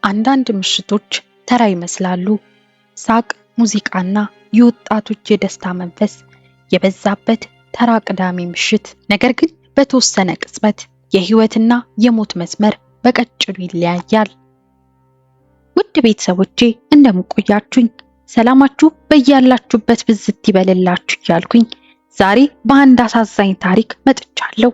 አንዳንድ ምሽቶች ተራ ይመስላሉ። ሳቅ፣ ሙዚቃና የወጣቶች የደስታ መንፈስ የበዛበት ተራ ቅዳሜ ምሽት። ነገር ግን በተወሰነ ቅጽበት የህይወትና የሞት መስመር በቀጭኑ ይለያያል። ውድ ቤተሰቦቼ እንደምቆያችሁኝ ሰላማችሁ በያላችሁበት ብዝት ይበልላችሁ እያልኩኝ ዛሬ በአንድ አሳዛኝ ታሪክ መጥቻለሁ።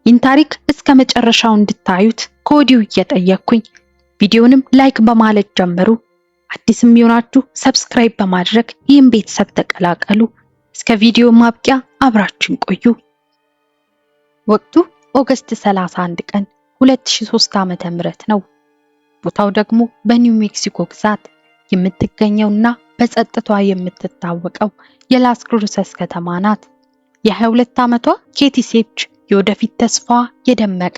ይህን ታሪክ እስከ መጨረሻው እንድታዩት ከወዲሁ እየጠየቅኩኝ ቪዲዮንም ላይክ በማለት ጀምሩ። አዲስም የሆናችሁ ሰብስክራይብ በማድረግ ይህን ቤተሰብ ተቀላቀሉ። እስከ ቪዲዮ ማብቂያ አብራችን ቆዩ። ወቅቱ ኦገስት 31 ቀን 2003 ዓመተ ምህረት ነው። ቦታው ደግሞ በኒው ሜክሲኮ ግዛት የምትገኘውና በጸጥቷ የምትታወቀው የላስ ክሩሰስ ከተማ ናት። የ22 ዓመቷ ኬቲ ሴፕች የወደፊት ተስፋዋ የደመቀ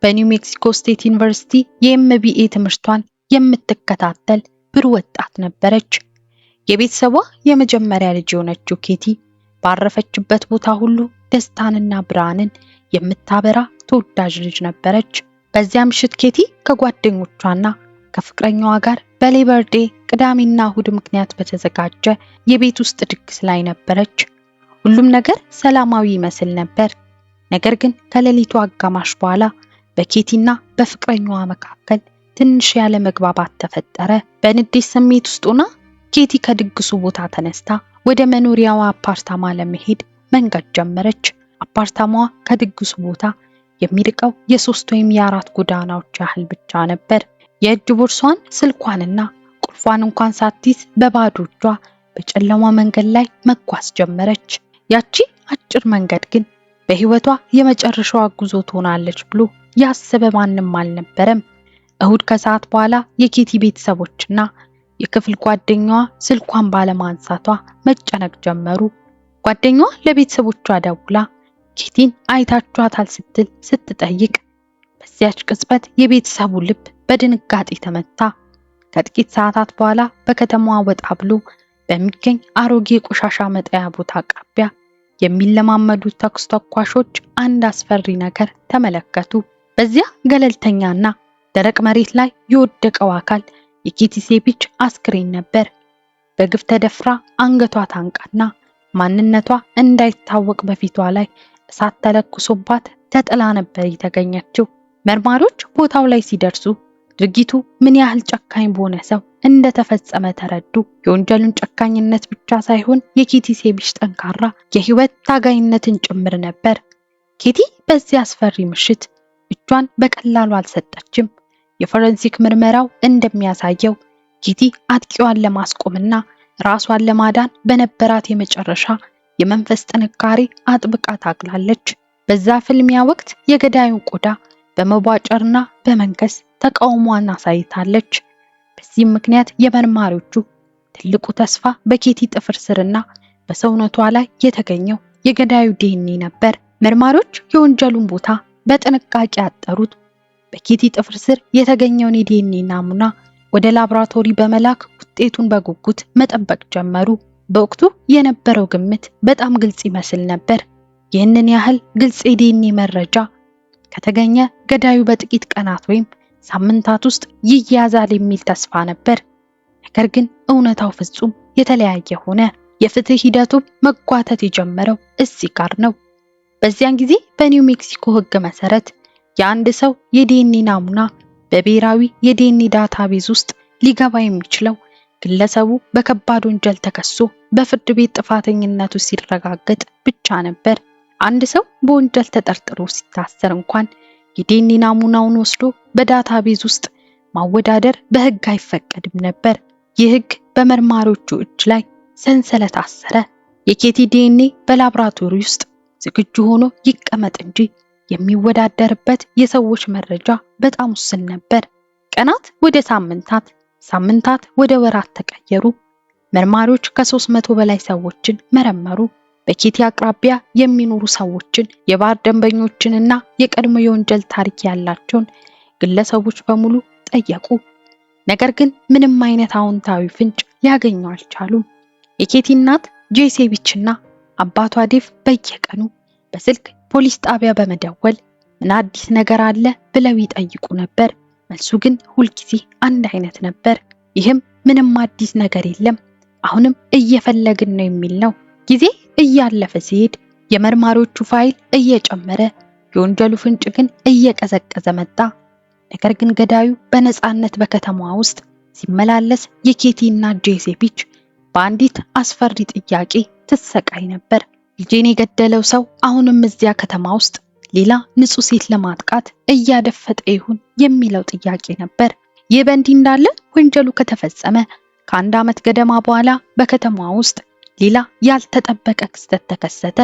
በኒው ሜክሲኮ ስቴት ዩኒቨርሲቲ የኤምቢኤ ትምህርቷን የምትከታተል ብሩህ ወጣት ነበረች። የቤተሰቧ የመጀመሪያ ልጅ የሆነችው ኬቲ ባረፈችበት ቦታ ሁሉ ደስታንና ብርሃንን የምታበራ ተወዳጅ ልጅ ነበረች። በዚያ ምሽት ኬቲ ከጓደኞቿና ከፍቅረኛዋ ጋር በሌበር ዴይ ቅዳሜና እሁድ ምክንያት በተዘጋጀ የቤት ውስጥ ድግስ ላይ ነበረች። ሁሉም ነገር ሰላማዊ ይመስል ነበር። ነገር ግን ከሌሊቱ አጋማሽ በኋላ በኬቲና በፍቅረኛዋ መካከል ትንሽ ያለ መግባባት ተፈጠረ። በንዴት ስሜት ውስጥ ሆና ኬቲ ከድግሱ ቦታ ተነስታ ወደ መኖሪያዋ አፓርታማ ለመሄድ መንገድ ጀመረች። አፓርታማዋ ከድግሱ ቦታ የሚርቀው የ3 ወይም የ4 ጎዳናዎች ያህል ብቻ ነበር። የእጅ ቦርሷን፣ ስልኳንና ቁልፏን እንኳን ሳትይዝ በባዶ እጇ በጨለማ መንገድ ላይ መጓዝ ጀመረች። ያቺ አጭር መንገድ ግን በህይወቷ የመጨረሻዋ ጉዞ ትሆናለች ብሎ ያሰበ ማንም አልነበረም። እሁድ ከሰዓት በኋላ የኬቲ ቤተሰቦችና የክፍል ጓደኛዋ ስልኳን ባለማንሳቷ መጨነቅ ጀመሩ። ጓደኛዋ ለቤተሰቦቿ ደውላ ኬቲን አይታችኋታል ስትል ስትጠይቅ በዚያች ቅጽበት የቤተሰቡ ልብ በድንጋጤ ተመታ። ከጥቂት ሰዓታት በኋላ በከተማዋ ወጣ ብሎ በሚገኝ አሮጌ ቆሻሻ መጣያ ቦታ አቅራቢያ የሚለማመዱ ተኩስ ተኳሾች አንድ አስፈሪ ነገር ተመለከቱ። በዚያ ገለልተኛና ደረቅ መሬት ላይ የወደቀው አካል የኬቲ ሴፕች አስክሬን ነበር። በግፍ ተደፍራ አንገቷ ታንቃና ማንነቷ እንዳይታወቅ በፊቷ ላይ እሳት ተለኩሶባት ተጥላ ነበር የተገኘችው። መርማሪዎች ቦታው ላይ ሲደርሱ ድርጊቱ ምን ያህል ጨካኝ በሆነ ሰው እንደተፈጸመ ተረዱ። የወንጀሉን ጨካኝነት ብቻ ሳይሆን የኬቲ ሴፕች ጠንካራ የህይወት ታጋይነትን ጭምር ነበር። ኬቲ በዚህ አስፈሪ ምሽት እጇን በቀላሉ አልሰጠችም። የፎረንሲክ ምርመራው እንደሚያሳየው ኬቲ አጥቂዋን ለማስቆምና ራሷን ለማዳን በነበራት የመጨረሻ የመንፈስ ጥንካሬ አጥብቃ ታግላለች። በዛ ፍልሚያ ወቅት የገዳዩን ቆዳ በመቧጨርና በመንከስ ተቃውሟን አሳይታለች። በዚህም ምክንያት የመርማሪዎቹ ትልቁ ተስፋ በኬቲ ጥፍር ስርና በሰውነቷ ላይ የተገኘው የገዳዩ ዲኤንኤ ነበር። መርማሪዎች የወንጀሉን ቦታ በጥንቃቄ ያጠሩት በኬቲ ጥፍር ስር የተገኘውን የዲኤንኤ ናሙና ወደ ላብራቶሪ በመላክ ውጤቱን በጉጉት መጠበቅ ጀመሩ። በወቅቱ የነበረው ግምት በጣም ግልጽ ይመስል ነበር። ይህንን ያህል ግልጽ የዲኤንኤ መረጃ ከተገኘ ገዳዩ በጥቂት ቀናት ወይም ሳምንታት ውስጥ ይያዛል የሚል ተስፋ ነበር። ነገር ግን እውነታው ፍጹም የተለያየ ሆነ። የፍትህ ሂደቱ መጓተት የጀመረው እዚህ ጋር ነው። በዚያን ጊዜ በኒው ሜክሲኮ ሕግ መሰረት የአንድ ሰው የዲኤንኤ ናሙና በብሔራዊ የዲኤንኤ ዳታቤዝ ውስጥ ሊገባ የሚችለው ግለሰቡ በከባድ ወንጀል ተከሶ በፍርድ ቤት ጥፋተኝነቱ ሲረጋገጥ ብቻ ነበር። አንድ ሰው በወንጀል ተጠርጥሮ ሲታሰር እንኳን የዲኤንኤ ናሙናውን ወስዶ በዳታቤዝ ውስጥ ማወዳደር በሕግ አይፈቀድም ነበር። ይህ ሕግ በመርማሪዎቹ እጅ ላይ ሰንሰለት አሰረ። የኬቲ ዲኤንኤ በላብራቶሪ ውስጥ ዝግጁ ሆኖ ይቀመጥ እንጂ የሚወዳደርበት የሰዎች መረጃ በጣም ውስን ነበር። ቀናት ወደ ሳምንታት፣ ሳምንታት ወደ ወራት ተቀየሩ። መርማሪዎች ከ300 በላይ ሰዎችን መረመሩ። በኬቲ አቅራቢያ የሚኖሩ ሰዎችን፣ የባር ደንበኞችንና የቀድሞ የወንጀል ታሪክ ያላቸውን ግለሰቦች በሙሉ ጠየቁ። ነገር ግን ምንም አይነት አዎንታዊ ፍንጭ ሊያገኙ አልቻሉም። የኬቲ እናት ጄ ሴፕችና አባቷ ዴቭ በየቀኑ በስልክ ፖሊስ ጣቢያ በመደወል ምን አዲስ ነገር አለ ብለው ይጠይቁ ነበር። መልሱ ግን ሁልጊዜ አንድ አይነት ነበር። ይህም ምንም አዲስ ነገር የለም፣ አሁንም እየፈለግን ነው የሚል ነው። ጊዜ እያለፈ ሲሄድ የመርማሪዎቹ ፋይል እየጨመረ የወንጀሉ ፍንጭ ግን እየቀዘቀዘ መጣ። ነገር ግን ገዳዩ በነፃነት በከተማዋ ውስጥ ሲመላለስ የኬቲ እና ጄሴፒች በአንዲት አስፈሪ ጥያቄ ትሰቃይ ነበር። ልጄን የገደለው ሰው አሁንም እዚያ ከተማ ውስጥ ሌላ ንጹህ ሴት ለማጥቃት እያደፈጠ ይሁን የሚለው ጥያቄ ነበር። ይህ በእንዲህ እንዳለ ወንጀሉ ከተፈጸመ ከአንድ ዓመት ገደማ በኋላ በከተማዋ ውስጥ ሌላ ያልተጠበቀ ክስተት ተከሰተ።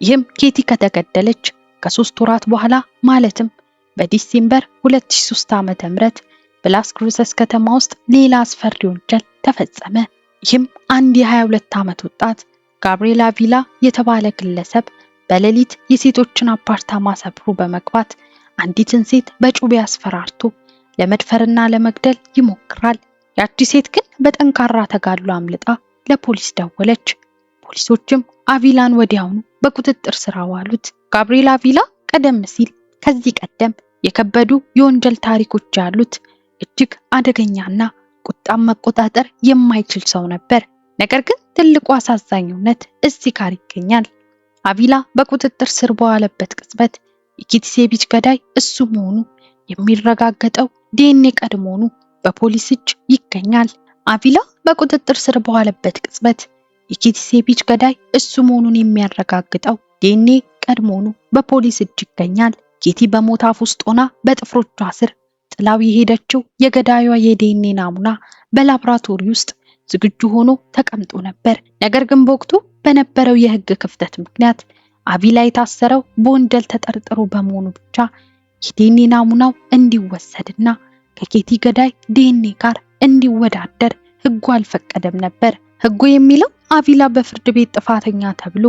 ይህም ኬቲ ከተገደለች ከ3 ወራት በኋላ ማለትም በዲሴምበር 2003 ዓ.ም በላስ ክሩሰስ ከተማ ውስጥ ሌላ አስፈሪ ወንጀል ተፈጸመ። ይህም አንድ የ22 ዓመት ወጣት ጋብሪኤላ ቪላ የተባለ ግለሰብ በሌሊት የሴቶችን አፓርታማ ሰብሮ በመግባት አንዲትን ሴት በጩቤ አስፈራርቶ ለመድፈርና ለመግደል ይሞክራል። ያቺ ሴት ግን በጠንካራ ተጋድሎ አምልጣ ለፖሊስ ደወለች። ፖሊሶችም አቪላን ወዲያውኑ በቁጥጥር ስር አዋሉት። ጋብሪኤላ ቪላ ቀደም ሲል ከዚህ ቀደም የከበዱ የወንጀል ታሪኮች ያሉት እጅግ አደገኛና ቁጣን መቆጣጠር የማይችል ሰው ነበር። ነገር ግን ትልቁ አሳዛኝ እውነት እዚህ ጋር ይገኛል። አቪላ በቁጥጥር ስር በዋለበት ቅጽበት የኬቲ ሴቪች ገዳይ እሱ መሆኑ የሚረጋገጠው ዲኤንኤ ቀድሞውኑ በፖሊስ እጅ ይገኛል። አቪላ በቁጥጥር ስር በዋለበት ቅጽበት የኬቲ ሴቪች ገዳይ እሱ መሆኑን የሚያረጋግጠው ዲኤንኤ ቀድሞውኑ በፖሊስ እጅ ይገኛል። ኬቲ በሞት አፍ ውስጥ ሆና በጥፍሮቿ ስር ጥላው የሄደችው የገዳዩዋ የዲኤንኤ ናሙና በላብራቶሪ ውስጥ ዝግጁ ሆኖ ተቀምጦ ነበር። ነገር ግን በወቅቱ በነበረው የህግ ክፍተት ምክንያት አቪላ የታሰረው በወንጀል ተጠርጥሮ በመሆኑ ብቻ የዲኤንኤ ናሙናው እንዲወሰድና ከኬቲ ገዳይ ዲኤንኤ ጋር እንዲወዳደር ህጉ አልፈቀደም ነበር። ህጉ የሚለው አቪላ በፍርድ ቤት ጥፋተኛ ተብሎ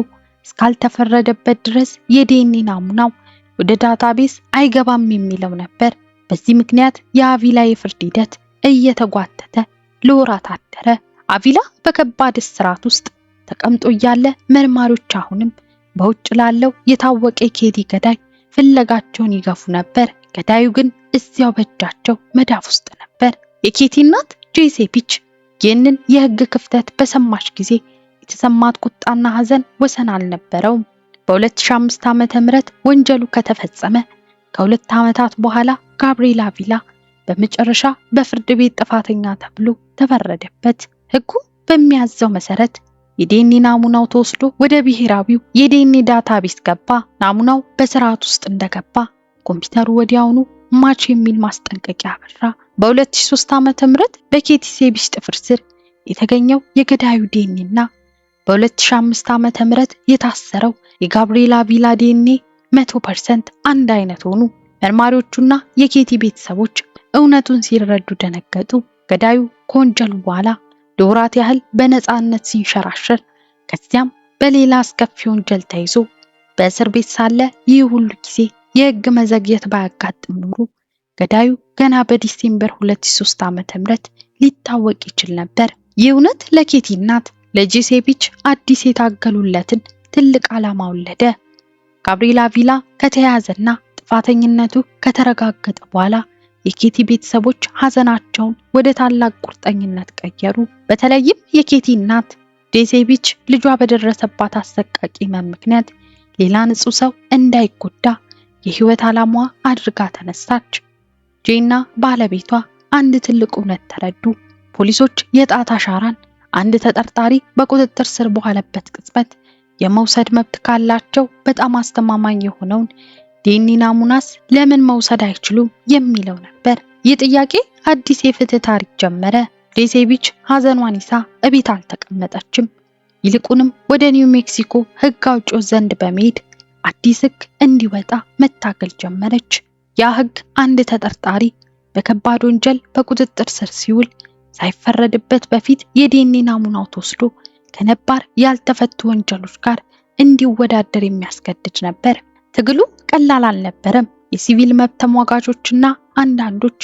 እስካልተፈረደበት ድረስ የዲኤንኤ ናሙናው ወደ ዳታቤዝ አይገባም የሚለው ነበር። በዚህ ምክንያት የአቪላ የፍርድ ሂደት እየተጓተተ ለወራት አደረ። አቪላ በከባድ እስራት ውስጥ ተቀምጦ እያለ መርማሪዎች አሁንም በውጭ ላለው የታወቀ የኬቲ ገዳይ ፍለጋቸውን ይገፉ ነበር። ገዳዩ ግን እዚያው በእጃቸው መዳፍ ውስጥ ነበር። የኬቲ እናት ጄሴፒች ይህንን የህግ ክፍተት በሰማች ጊዜ የተሰማት ቁጣና ሐዘን ወሰን አልነበረውም። በ2005 ዓ.ም ወንጀሉ ከተፈጸመ ከ2 ዓመታት በኋላ ጋብሪኤላ ቪላ በመጨረሻ በፍርድ ቤት ጥፋተኛ ተብሎ ተፈረደበት። ህጉ በሚያዘው መሰረት የዲኤንኤ ናሙናው ተወስዶ ወደ ብሔራዊው የዲኤንኤ ዳታቤዝ ገባ። ናሙናው በስርዓት ውስጥ እንደገባ ኮምፒውተሩ ወዲያውኑ ማች የሚል ማስጠንቀቂያ አበራ። በ2003 ዓ.ም በኬቲ ሴቪች ጥፍር ስር የተገኘው የገዳዩ ዲኤንኤና በ2005 ዓ.ም የታሰረው የጋብሪኤላ ቪላ ዲኤንኤ 100% አንድ አይነት ሆኑ። መርማሪዎቹና የኬቲ ቤተሰቦች እውነቱን ሲረዱ ደነገጡ። ገዳዩ ከወንጀሉ በኋላ ለወራት ያህል በነፃነት ሲንሸራሸር ከዚያም በሌላ አስከፊ ወንጀል ተይዞ በእስር ቤት ሳለ ይህ ሁሉ ጊዜ የህግ መዘግየት ባያጋጥም ኖሮ ገዳዩ ገና በዲሴምበር 2003 ዓ.ም ሊታወቅ ይችል ነበር። ይህ እውነት ለኬቲ እናት ለጄሴፒች አዲስ የታገሉለትን ትልቅ ዓላማ ወለደ። ጋብሪኤላ ቪላ ከተያዘና ጥፋተኝነቱ ከተረጋገጠ በኋላ የኬቲ ቤተሰቦች ሐዘናቸውን ወደ ታላቅ ቁርጠኝነት ቀየሩ። በተለይም የኬቲ እናት ጄሴፒች ልጇ በደረሰባት አሰቃቂ ሕመም ምክንያት ሌላ ንጹህ ሰው እንዳይጎዳ የህይወት ዓላማዋ አድርጋ ተነሳች። ጄና ባለቤቷ አንድ ትልቅ እውነት ተረዱ። ፖሊሶች የጣት አሻራን አንድ ተጠርጣሪ በቁጥጥር ስር በዋለበት ቅጽበት የመውሰድ መብት ካላቸው በጣም አስተማማኝ የሆነውን ዲኤንኤ ናሙናስ ለምን መውሰድ አይችሉም የሚለው ነበር። ይህ ጥያቄ አዲስ የፍትህ ታሪክ ጀመረ። ጄሴፒች ሐዘኗን ይዛ እቤት አልተቀመጠችም። ይልቁንም ወደ ኒው ሜክሲኮ ህግ አውጪዎች ዘንድ በመሄድ አዲስ ህግ እንዲወጣ መታገል ጀመረች። ያ ህግ አንድ ተጠርጣሪ በከባድ ወንጀል በቁጥጥር ስር ሲውል ሳይፈረድበት በፊት የዲኤንኤ ናሙናው ተወስዶ ከነባር ያልተፈቱ ወንጀሎች ጋር እንዲወዳደር የሚያስገድድ ነበር። ትግሉ ቀላል አልነበረም። የሲቪል መብት ተሟጋቾችና አንዳንዶች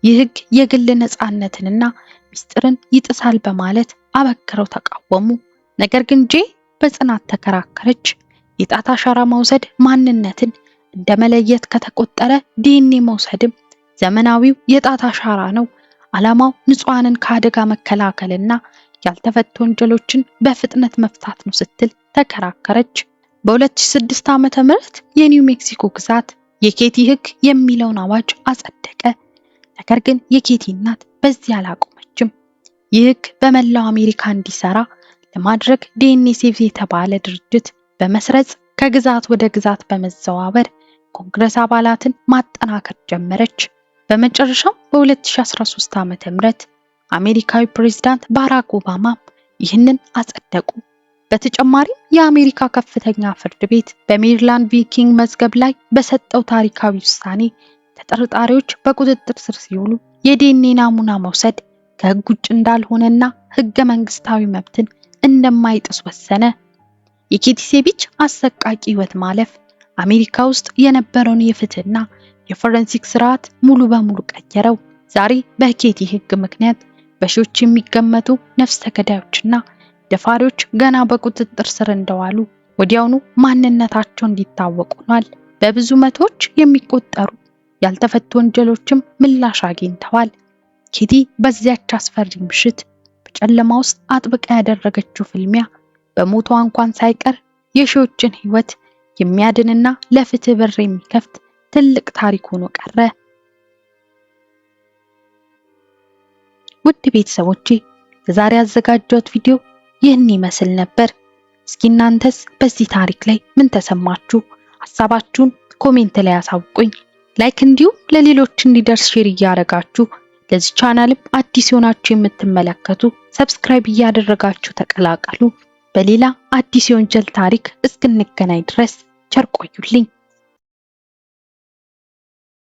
ይህ ህግ የግል ነፃነትንና ሚስጥርን ይጥሳል በማለት አበክረው ተቃወሙ። ነገር ግን ጄ በጽናት ተከራከረች። የጣት አሻራ መውሰድ ማንነትን እንደመለየት ከተቆጠረ ዲኤንኤ መውሰድም ዘመናዊው የጣት አሻራ ነው። ዓላማው ንጹሃንን ከአደጋ መከላከልና ያልተፈቱ ወንጀሎችን በፍጥነት መፍታት ነው ስትል ተከራከረች። በ2006 ዓመተ ምህረት የኒው ሜክሲኮ ግዛት የኬቲ ሕግ የሚለውን አዋጅ አጸደቀ። ነገር ግን የኬቲ እናት በዚህ አላቆመችም። ይህ ሕግ በመላው አሜሪካ እንዲሰራ ለማድረግ ዲኤንኤ ሴቭ የተባለ ድርጅት በመስረጽ ከግዛት ወደ ግዛት በመዘዋወር ኮንግረስ አባላትን ማጠናከር ጀመረች። በመጨረሻም በ2013 ዓመተ ምህረት አሜሪካዊ ፕሬዝዳንት ባራክ ኦባማ ይህንን አጸደቁ። በተጨማሪም የአሜሪካ ከፍተኛ ፍርድ ቤት በሜሪላንድ ቪኪንግ መዝገብ ላይ በሰጠው ታሪካዊ ውሳኔ ተጠርጣሪዎች በቁጥጥር ስር ሲውሉ የዲኤንኤ ናሙና መውሰድ ከሕግ ውጭ እንዳልሆነና ሕገ መንግስታዊ መብትን እንደማይጥስ ወሰነ። የኬቲ ሴቪች አሰቃቂ ሕይወት ማለፍ አሜሪካ ውስጥ የነበረውን የፍትህና የፎረንሲክ ስርዓት ሙሉ በሙሉ ቀየረው። ዛሬ በኬቲ ሕግ ምክንያት በሺዎች የሚገመቱ ነፍሰ ገዳዮችና ደፋሪዎች ገና በቁጥጥር ስር እንደዋሉ ወዲያውኑ ማንነታቸው እንዲታወቅ ሆኗል። በብዙ መቶዎች የሚቆጠሩ ያልተፈቱ ወንጀሎችም ምላሽ አግኝተዋል። ኬቲ በዚያች አስፈሪ ምሽት በጨለማ ውስጥ አጥብቃ ያደረገችው ፍልሚያ በሞቷ እንኳን ሳይቀር የሺዎችን ሕይወት የሚያድንና ለፍትህ በር የሚከፍት ትልቅ ታሪክ ሆኖ ቀረ። ውድ ቤተሰቦቼ ለዛሬ ያዘጋጀሁት ቪዲዮ ይህን ይመስል ነበር። እስኪ እናንተስ በዚህ ታሪክ ላይ ምን ተሰማችሁ? ሐሳባችሁን ኮሜንት ላይ አሳውቁኝ። ላይክ እንዲሁም ለሌሎች እንዲደርስ ሼር እያደረጋችሁ ለዚህ ቻናልም አዲስ ሆናችሁ የምትመለከቱ ሰብስክራይብ እያደረጋችሁ ተቀላቀሉ። በሌላ አዲስ የወንጀል ታሪክ እስክንገናኝ ድረስ ቸር ቆዩልኝ።